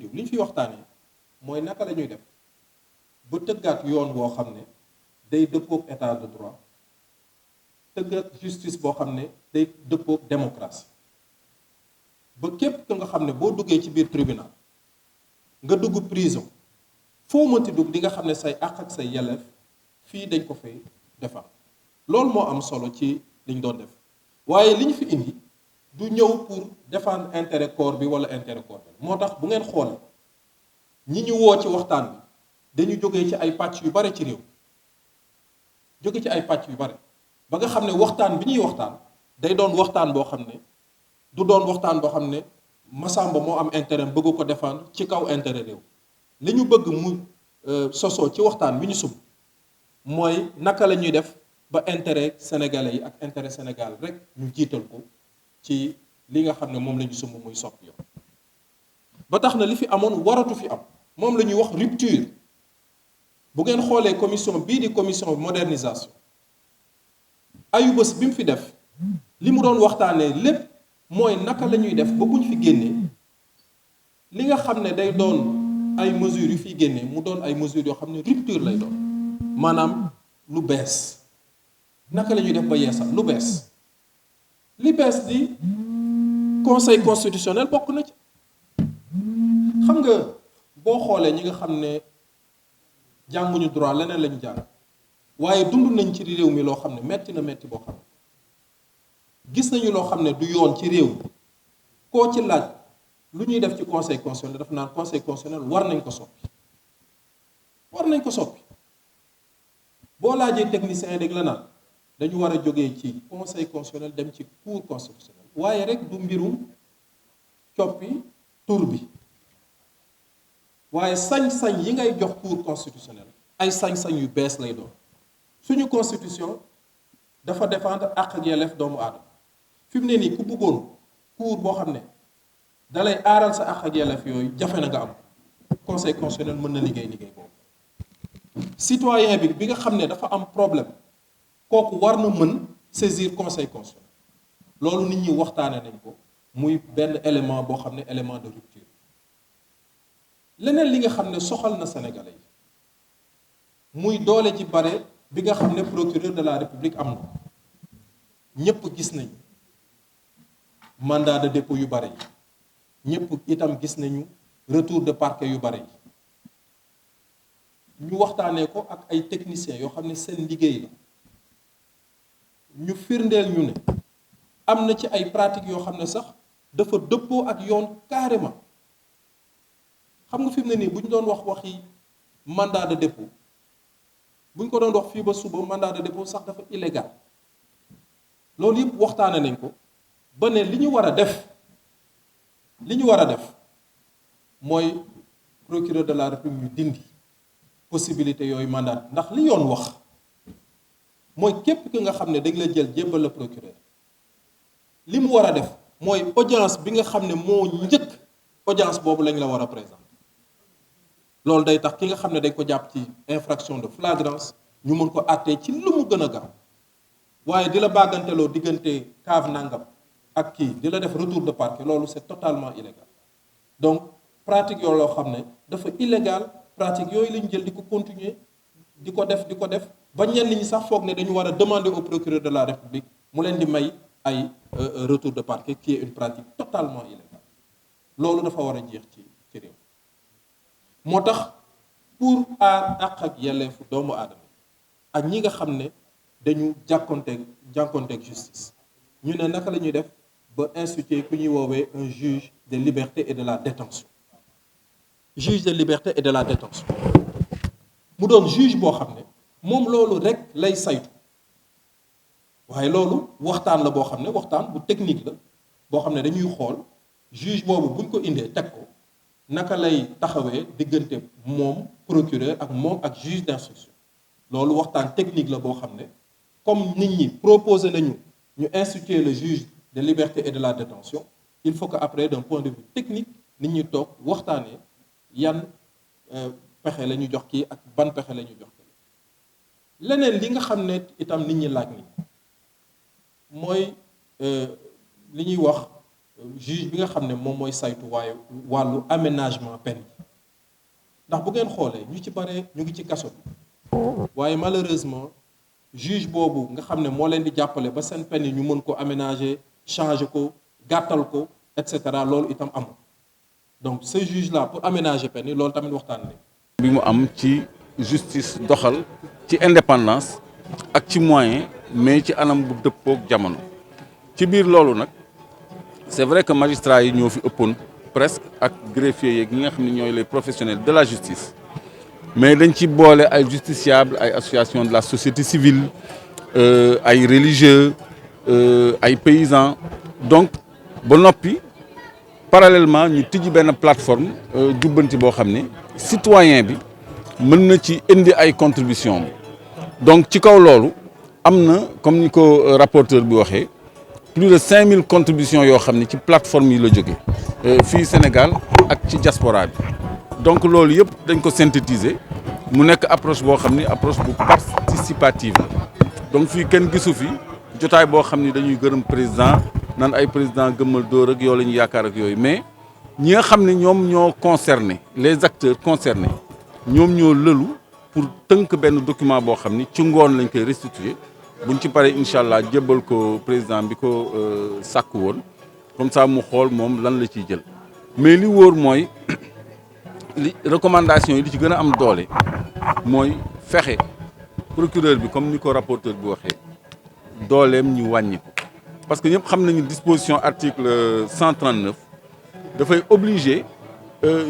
diw li ñu fi waxtaanee mooy naka la ñuy def ba tëggaat yoon woo xam ne day dëppoog état de droit tëggaat justice boo xam ne day dëppoog démocratie ba képp ku nga xam ne boo duggee ci biir tribunal nga dugg prison foo mënti dugg di nga xam ne say àq ak say yelleef fii dañ ko fay defar loolu moo am solo ci liñ doon def waaye li ñu fi indi du ñëw pour défendre intérêt corps bi wala intérêt corps bi moo tax bu ngeen xoolee ñi ñu woo ci waxtaan bi dañu jógee ci ay pàcc yu bare ci réew jóge ci ay pàcc yu bare ba nga xam ne waxtaan bi ñuy waxtaan day doon waxtaan boo xam ne du doon waxtaan boo xam ne Masamba moo am intérêt bëgg ko défendre ci kaw intérêt réew li ñu bëgg mu sosoo ci waxtaan bi ñu sub mooy naka la ñuy def ba intérêt sénégalais yi ak intérêt Sénégal rek ñu jiital ko ci li nga xam ne moom la ñu sumb muy soppi yoon ba tax na li fi amoon waratu fi am moom la ñuy wax rupture bu ngeen xoolee commission bii di commission modernisation ayubés bi mu fi def li mu doon waxtaanee lépp mooy naka la ñuy def ba bu ñu fi génnee li nga xam ne day doon ay mesures yu fiy génnee mu doon ay mesures yoo xam ne rupture lay doon maanaam lu bees naka la ñuy def ba yeesal lu bees li bees di conseil constitutionnel bokk na ci xam nga boo xoolee ñi nga xam ne jànguñu droit leneen lañu jàng waaye dund nañ ci réew mi loo xam ne metti na metti boo xam ne gis nañu loo xam ne du yoon ci réew mi koo ci laaj lu ñuy def ci conseil constitutionnel daf naan conseil constitutionnel war nañ ko soppi war nañ ko soppi boo laajee technicien yi rek la naan dañu war a jógee ci conseil constitutionnel dem ci cour constitutionnel waaye rek du mbirum coppi tur bi waaye sañ-sañ yi ngay jox cour constitutionnel ay sañ-sañ yu bees lay doon suñu constitution dafa défendre àq ak yelleef doomu aadama fi mu ne nii ku bëggoon cour boo xam ne dalay aaral sa àq ak yelleef yooyu jafe na nga am conseil constitutionnel mën na liggéey boobu citoyen bi nga xam ne dafa am problème kooku war na mën saisir conseil constitutionnel loolu nit ñi waxtaane nañ ko muy benn élément boo xam ne élément de rupture leneen li nga xam ne soxal na sénégalais yi muy doole ji bare bi nga xam ne procureur de la république am na ñëpp gis nañu mandat de dépôt yu bare yi ñëpp itam gis nañu retour de parquet yu bare yi ñu waxtaanee ko ak ay techniciens yoo xam ne seen liggéey la ñu firndeel ñu ne am na ci ay pratiques yoo xam ne sax dafa dëppoo ak yoon carrément xam nga fi mu ne nii bu ñu doon waxi mandat de dépôt bu ñu ko doon wax fii ba suba mandat de dépôt sax dafa illégal loolu yëpp waxtaane nañ ko ba ne li ñu war a def mooy procureur de la république ñu dindi possibilité yooyu mandat ndax li yoon wax mooy képp ki nga xam ne dañ la jël jébbal la procureur li mu war a def mooy audience bi nga xam ne moo njëkk audience boobu lañ la war a présenter loolu day tax ki nga xam ne dañ ko jàpp ci infraction de flagrance ñu mën ko àttee ci lu mu gën a gaaw waaye di la bàgganteloo diggante cave nangam ak kii di la def retour de parquet loolu c'est totalement illégal donc pratique yooyu loo xam ne dafa illégal pratique yooyu lañu jël di ko continuer di ko def ba ñenn ñi sax foog ne dañu war a demander au procureur de la république mu leen di may ay retour de parquet qui est une pratique totalement illégale loolu dafa war a jeex ci réew moo tax pour aar àq ak yelleefu doomu aadama ak ñi nga xam ne dañu jànkonteeg justice ñu ne naka la ñuy def ba instituer ku ñuy woowee un juge de liberté et de la détention juge de liberté et de la détention mu doon juge boo xam ne moom loolu rek lay saytu waaye loolu waxtaan la boo xam ne waxtaan bu technique la boo xam ne dañuy xool juge boobu buñ ko indee teg ko naka lay taxawee diggante moom procureur ak moom ak juge d'instruction loolu waxtaan technique la boo xam ne comme nit ñi proposé nañu ñu instituer le juge de liberté et de la détention il faut que après d'un point de vue technique nit ñi toog waxtaanee yan pexe la ñu jox kii ak ban pexe la ñu jox kii leneen li nga xam ne itam nit ñi laaj ni mooy li ñuy wax juge bi nga xam ne moom mooy saytu waaye wàllu aménagement peine yi ndax bu ngeen xoolee ñu ci bare ñu ngi ci kaso bi waaye malheureusement juge boobu nga xam ne moo leen di jàppale ba seen peine yi ñu mën ko aménager changer ko gàttal ko et cetera loolu itam amul donc ce juge là pour aménager peine yi loolu tamit waxtaan nañ bi mu am ci justice doxal ci indépendance ak ci moyen mais ci anam bu dëppook jamono ci biir loolu nag c'est vrai que magistrats yi ñoo fi ëppoon presque ak greffiers yeeg ñi nga xam ne ñooy les professionnels de la justice mais dañ ci boole ay justiciables ay associations de la société civile ay religieux ay paysans donc ba noppi parallèlement ñu tijji benn plateforme jubbanti boo xam ne citoyen bi mën na ci indi ay contributions donc ci kaw loolu am na comme ni ko rapporteur bi waxee plus de 5000 contributions yoo xam ne ci plateforme yi la jóge fii Sénégal ak ci diaspora bi donc loolu yëpp dañ ko synthétiser mu nekk approche boo xam ni approche bu participative la donc fii kenn gisu fi jotaay boo xam ni dañuy gërëm président nan ay président gëmmal dóor ak yoo la ñu yaakaar ak yooyu mais ñi nga xam ne ñoom ñoo concerné les acteurs concernés ñoom ñoo lëlu pour tënk benn document boo xam ni ci ngoon lañ koy restituer buñ ci paree incha allah jébbal ko président bi ko sàkk woon comme ça mu xool moom lan la ciy jël mais li wóor mooy li recommandation yi li ci gën a am doole mooy fexe procureur bi comme ni ko rapporteur bi waxee dooleem ñu wàññi ko parce que ñëpp xam nañu disposition article 139 dafay obliger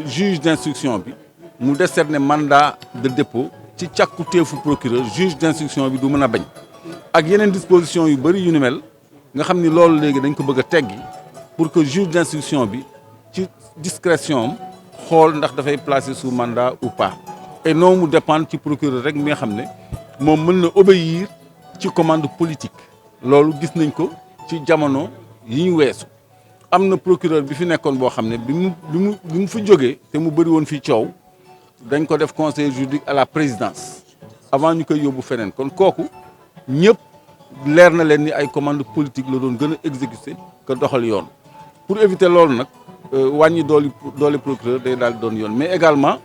juge d'instruction bi mu décerner mandat de dépôt ci càkkutéefu procureur juge d'instruction bi du mën a bañ ak yeneen disposition yu bëri yu ni mel nga xam ni loolu léegi dañ ko bëgg a teggi pour que juge d'instruction bi ci discrétion am xool ndax dafay placer sous mandat ou pas et non mu dépendre ci procureur rek mi nga xam ne moom mën na obéir ci commande politique loolu gis nañ ko ci jamono yi ñu weesu am na procureur bi fi nekkoon boo xam ne bi mu fi jógee te mu bëri woon fii coow dañ ko def conseiller juridique à la présidence avant ñu koy yóbbu feneen kon kooku ñëpp leer na leen ni ay commande politique la doon gën a exécuter que doxal yoon pour éviter loolu nag wàññi doole procureur day daal doon yoon mais également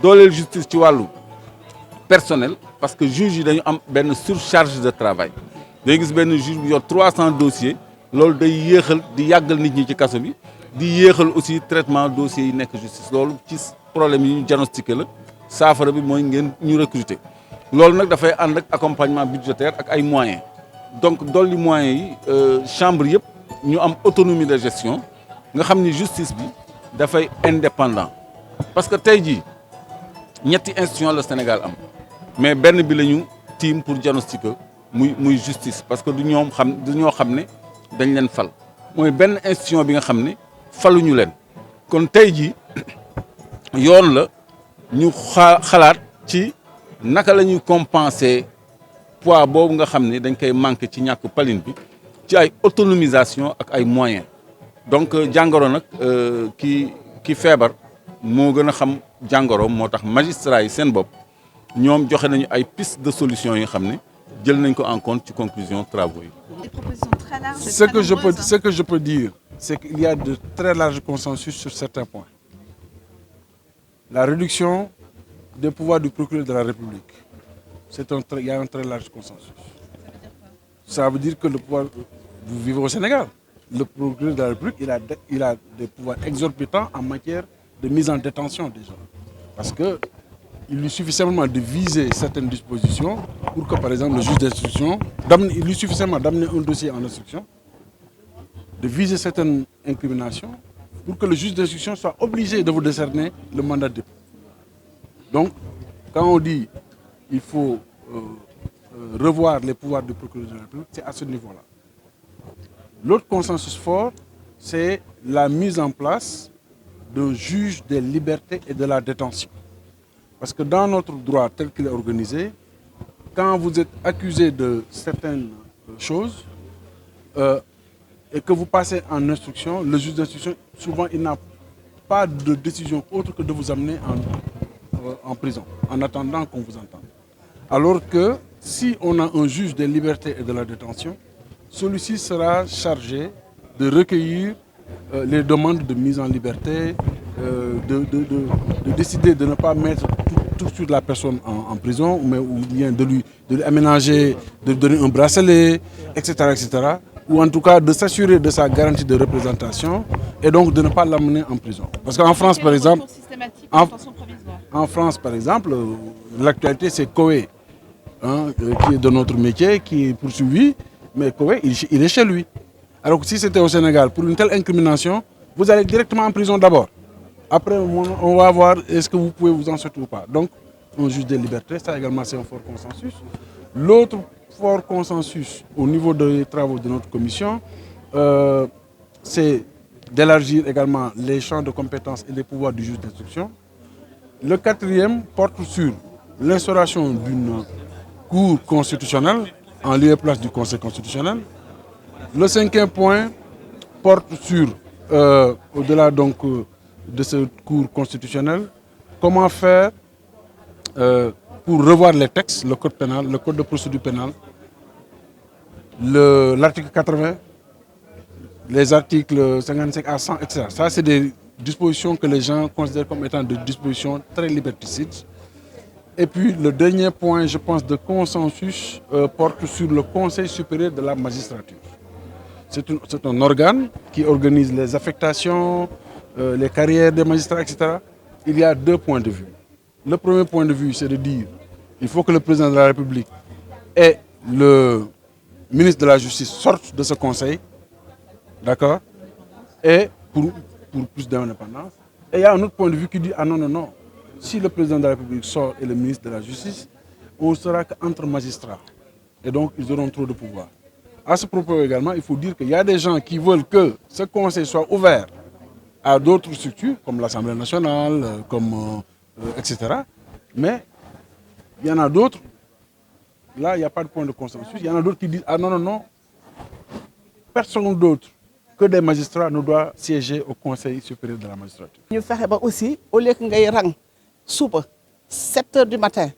dooleel justice ci wàllu personnel parce que juge yi dañu am benn surcharge de travail day gis benn juge bu yor 300 dossiers loolu day yéexal di yàggal nit ñi ci kaso bi di yéexal aussi traitement dossiers yi nekk justice loolu ci problème yi ñu diagnostiqué la saafara bi mooy ngeen ñu recruter loolu nag dafay ànd ak accompagnement budgétaire ak ay moyens donc dolli moyens yi chambre yëpp ñu am autonomie de gestion nga xam ni justice bi dafay indépendant parce que tey jii ñetti institution la Sénégal am mais benn bi la ñu tiim pour diagnostiquer muy justice parce que du ñoo xam ne dañ leen fal mooy benn institution bi nga xam ne faluñu leen kon tey jii yoon la ñu xalaat ci naka la ñuy compenser poids boobu nga xam ne dañ koy manqué ci ñàkk paline bi ci ay autonomisation ak ay moyens donc jàngoro nag ki feebar moo gën a xam jàngoroom moo tax magistrat yi seen bopp ñoom joxe nañu ay piste de solution yi nga xam ne jël nañ ko en compte ci conclusion travaux yi. Des propositions très larges. Ce que je peux dire, c'est qu'il y a de très larges consensus sur certains points. La réduction des pouvoirs du procureur de la République, il y a un très large consensus. Ça veut dire que le pouvoir, vous vivez au Sénégal, le procureur de la République, il a des pouvoirs exorbitants en matière de mise en détention déjà. Parce que il lui suffit simplement de viser certaines dispositions pour que, par exemple, le juge d'instruction, il lui suffit simplement d'amener un dossier en instruction, de viser certaines incriminations, pour que le juge d'instruction soit obligé de vous décerner le mandat de dépôt. Donc, quand on dit qu'il faut revoir les pouvoirs du procureur de la République, c'est à ce niveau-là. L'autre consensus fort, c'est la mise en place d'un juge des libertés et de la détention. Parce que dans notre droit tel qu'il est organisé, quand vous êtes accusé de certaines choses et que vous passez en instruction, le juge d'instruction, souvent, il n'a pas de décision autre que de vous amener en prison, en attendant qu'on vous entende. Alors que si on a un juge des libertés et de la détention, celui-ci sera chargé de recueillir les demandes de mise en liberté, de décider de ne pas mettre tout de suite la personne en prison, mais ou bien de lui aménager, de lui donner un bracelet, etc., etc., ou en tout cas de s'assurer de sa garantie de représentation et donc de ne pas l'amener en prison. Parce qu'en France, par exemple, en France, par exemple, l'actualité c'est Koé, hein, qui est de notre métier, qui est poursuivi, mais Koé, il est chez lui. Alors que si c'était au Sénégal, pour une telle incrimination, vous allez directement en prison d'abord. Après, on va voir est-ce que vous pouvez vous en sortir ou pas. Donc, on juge des libertés, ça également c'est un fort consensus. L'autre fort consensus au niveau des travaux de notre commission, c'est d'élargir également les champs de compétences et les pouvoirs du juge d'instruction. Le quatrième porte sur l'instauration d'une cour constitutionnelle en lieu et place du Conseil constitutionnel. Le cinquième point porte sur, au-delà donc de cette cour constitutionnelle, comment faire pour revoir les textes, le code pénal, le code de procédure pénale, l'article 80, les articles 55 à 100, etc. Ça, c'est des dispositions que les gens considèrent comme étant des dispositions très liberticides. Et puis le dernier point, je pense, de consensus porte sur le Conseil supérieur de la magistrature. C'est un organe qui organise les affectations, les carrières des magistrats, etc. Il y a deux points de vue. Le premier point de vue, c'est de dire qu'il faut que le président de la République et le ministre de la Justice sortent de ce conseil, d'accord, et pour plus d'indépendance. Et il y a un autre point de vue qui dit, ah non, non, non, si le président de la République sort et le ministre de la Justice, on ne sera qu'entre magistrats. Et donc, ils auront trop de pouvoir. À ce propos également, il faut dire qu'il y a des gens qui veulent que ce conseil soit ouvert à d'autres structures, comme l'Assemblée nationale, etc. Mais il y en a d'autres, là, il n'y a pas de point de consensus. Il y en a d'autres qui disent, ah non, non, non, personne d'autre que des magistrats ne doit siéger au Conseil supérieur de la magistrature. Nous faisons aussi, au lieu que nous rang, soupe, 7 h du matin,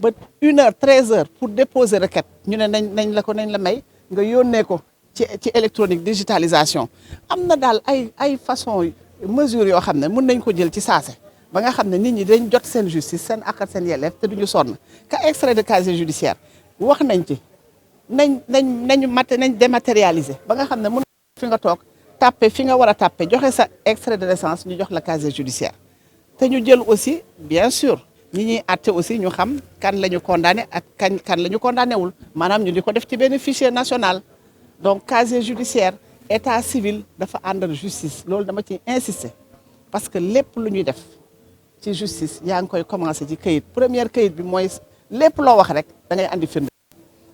1 h, 13 h pour déposer requête, nous avons nga yónnee ko ci électronique digitalisation am na daal ay façon mesures yoo xam ne mën nañ ko jël ci saase ba nga xam ne nit ñi dañ jot seen justice seen ak seen yelleef te duñu sonn ka extrait de casier judiciaire wax nañ ci nañ dématérialiser ba nga xam ne mën fi nga toog tàppe fi nga war a tàppe joxe sa extrait de naissance ñu jox la casier judiciaire te ñu jël aussi bien sûr ñi ñuy àtte aussi ñu xam kan la ñu condamné ak kan la ñu condamné wul maanaam ñu di ko def ci benn fichier national donc casier judiciaire état civil dafa ànd ak justice loolu dama ci insister parce que lépp lu ñuy def ci justice yaa ngi koy commencé ci këyit première këyit bi mooy lépp loo wax rek da ngay andi firnde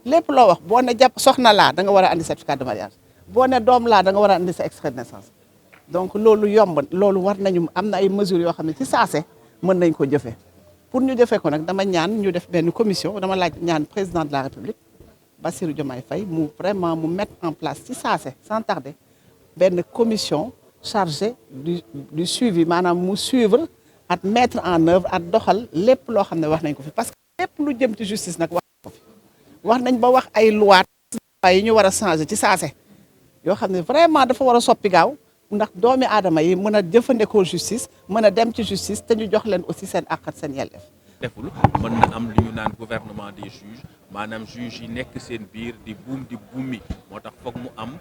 lépp loo wax boo ne jàpp soxna laa da nga war a andi certificat de mariage boo ne doom laa da nga war a andi sa extrait de naissance donc loolu yomb loolu war nañu am na ay mesures yoo xam ne ci saase mën nañ ko jëfee pour ñu defee ko nag dama ñaan ñu def benn commission dama laaj ñaan président de la République Bassirou Diomaye Faye mu vraiment mu mettre en place ci saase sans tarder benn commission chargée du suivi maanaam mu suivre at mettre en œuvre at doxal lépp loo xam ne wax nañ ko fi parce que lépp lu jëm ci justice nag wax nañ ko fi wax nañ ba wax ay loi yi ñu war a changer ci saase yoo xam ne vraiment dafa war a soppi gaaw ndax doomi aadama yi mën a jëfandikoo justice mën a dem ci justice te ñu jox leen aussi seen àq ak seen yelleef. deful mën na am lu ñu naan gouvernement des juges maanaam juges yi nekk seen biir di buumi moo tax foog mu am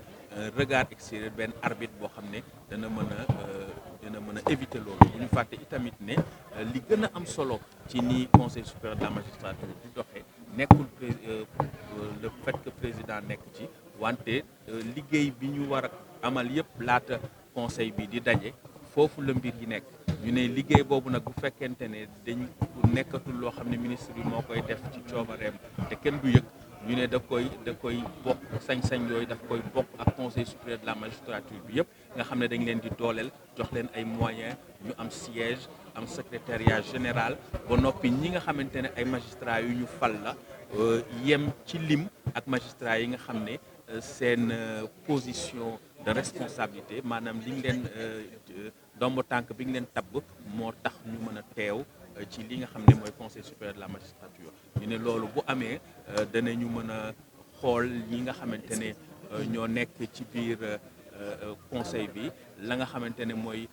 regard extérieur benn arbitre boo xam ne dana mën a éviter loolu bu ñu fàtte itamit ne li gën a am solo ci ni conseil supérieur de la magistrature di doxee nekkul le fait que président nekk ci wante liggéey bi ñu war a amal yëpp laata conseil bi di daje foofu la mbir yi nekk ñu ne liggéey boobu nag bu fekkente ne dañ nekkatul loo xam ne ministre bi moo koy def ci coobareem te kenn du yëg ñu ne da koy bokk sañ-sañ yooyu daf koy bokk ak conseil supérieur de la magistrature bi yëpp nga xam ne dañ leen di dooleel jox leen ay moyens ñu am siège am secrétariat général ba noppi ñi nga xamante ne ay magistrats yu ñu fal la yem ci lim ak magistrats yi nga xam ne seen position de responsabilité maanaam li ñu leen dombo tànk bi ñu leen tabb moo tax ñu mën a teew ci li nga xam ne mooy conseil supérieur de la magistrature ñu ne loolu bu amee danañu mën a xool ñi nga xamante ne ñoo nekk ci biir conseil bi la nga xamante ne mooy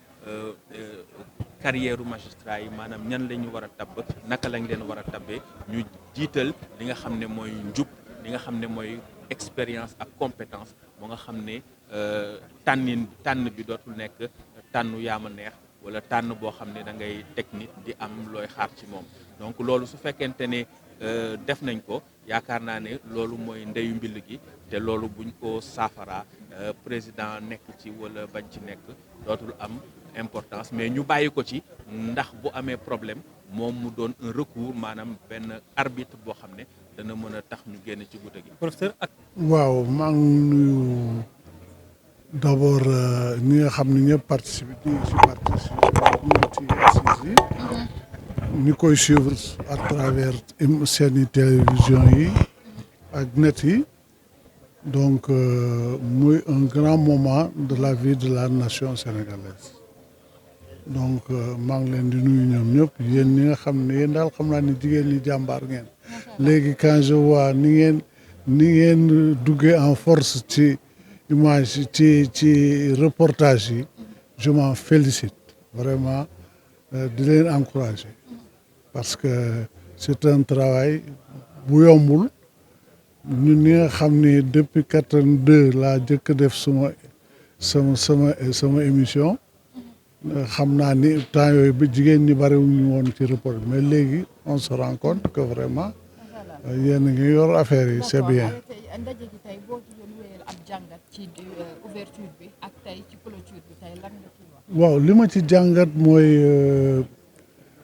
carrière u magistrat yi maanaam ñan la ñu war a tabb naka lañ leen war a tabbee ñu jiital li nga xam ne mooy njub li nga xam ne mooy expérience ak compétence moo nga xam ne tànn bi dootul nekk tànnu yaama neex wala tànn boo xam ne da ngay teg nit di am looy xaar ci moom donc loolu su fekkente ne def nañ ko yaakaar naa ne loolu mooy ndeyu mbill gi te loolu buñ ko saafara président nekk ci wala bañ ci nekk dootul am importance mais ñu bàyyi ko ci ndax bu amee problème moom mu doon un recours maanaam benn arbitre boo xam ne dana mën a tax ñu génn ci guddi gi. professeur ak. waaw maa ngi nuyu d'abord ñi nga xam ne ñëpp participer ci assises yi. ñi koy suivre à travers seeni télévision yi ak net yi donc muy un grand moment de la vie de la nation sénégalaise donc maa ngi leen di nuyu ñoom ñëpp yéen ñi nga xam ne yéen daal xam naa ni jigéen ñi jàmbaar ngeen léegi quand je vois ni ngeen duggee en force ci image ci reportage yi je m'en félicite vraiment di leen encourager parce que c'est un travail bu yombul ñun ñi nga xam ne depuis 82 laa jëkk def sama émission xam naa ni temps yooyu ba jigéen ñi bariwuñu woon ci report mais léegi on se rend compte que vraiment yéen a ngi yor affaire yi c'est bien. ndaje gi tey boo ci doon wéyal ab jàngat ci ouverture bi ak tey ci clôture bi tey lan nga ciy wax. waaw li ma ci jàngat mooy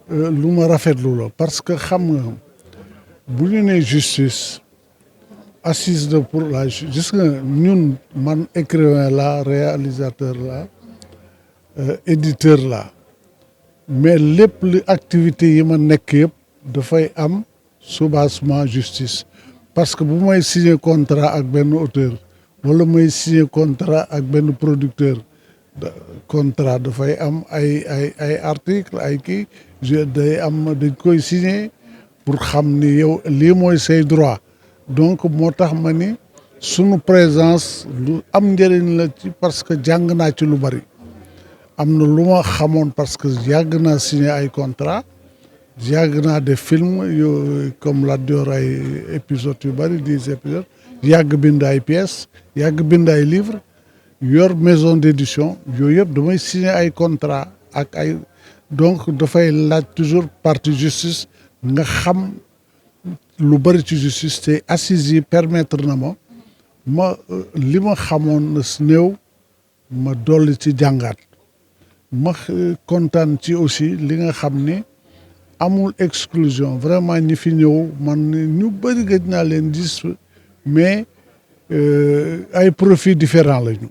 lu ma rafetlu la parce que xam nga bu ñu nee justice assise de pour la gis nga ñun man écrivain la réalisateur la éditeur la mais lépp li activité yi ma nekk yëpp dafay am soubassement justice parce que bu may signer contrat ak benn auteur wala may signer contrat ak benn producteur contrat dafay am ay article ay kii day am dañ koy signer pour xam ni yow lii mooy say droit donc moo tax ma ni sunu présence lu am njëriñ la ci parce que jàng naa ci lu bari am na lu ma xamoon parce que yàgg naa signer ay contrat yàgg naa def film yu comme Lat Dior ay épisodes yu bari 10 épisodes yàgg bind ay pièces yàgg bind ay livres yor maison d'édition yooyu yëpp damay signer ay contrat ak ay donc dafay laaj toujours partie justice nga xam lu bari ci justice te assises yi permettre na ma li ma xamoon na néew ma dolli ci jàngaat ma kontaan ci aussi li nga xam ni amul exclusion vraiment ñi fi ñëw man ñu bari gëj naa leen gis mais ay profils différents lañu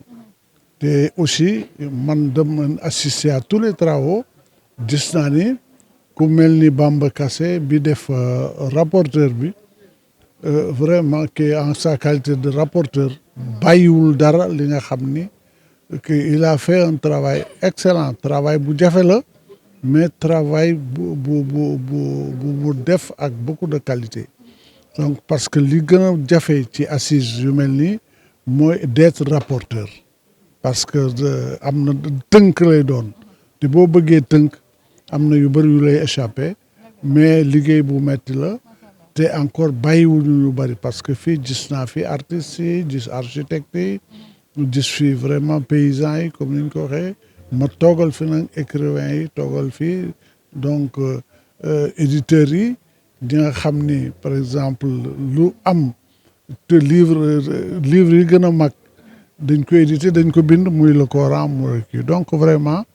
te aussi man dama assister à tous les travaux gis naa ni ku mel ni Bamba Kassé bi def rapporteur bi vraiment que en sa qualité de rapporteur bàyyiwul dara li nga xam ni que il a fait un travail excellent travail bu jafe la mais travail bu def ak beaucoup de qualité donc parce que li gën a jafe ci assises yu mel nii mooy d'être rapporteur parce que am na tënk lay doon te boo bëggee tënk am na yu bëri yu lay échappé mais liggéey bu metti la te encore bàyyiwuñu yu bëri parce que fii gis naa fi artistes yi gis architectes yi gis fi vraiment paysans yi comme ni ñu ko waxee ma toogal fi nag écrivains yi toogal fii donc éditeurs yi di nga xam ni par exemple lu am te livre yi gën a mag dañ ko édité dañ ko bind muy le Coran muy kii donc vraiment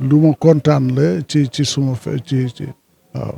lu ma kontaan la ci suma ci waaw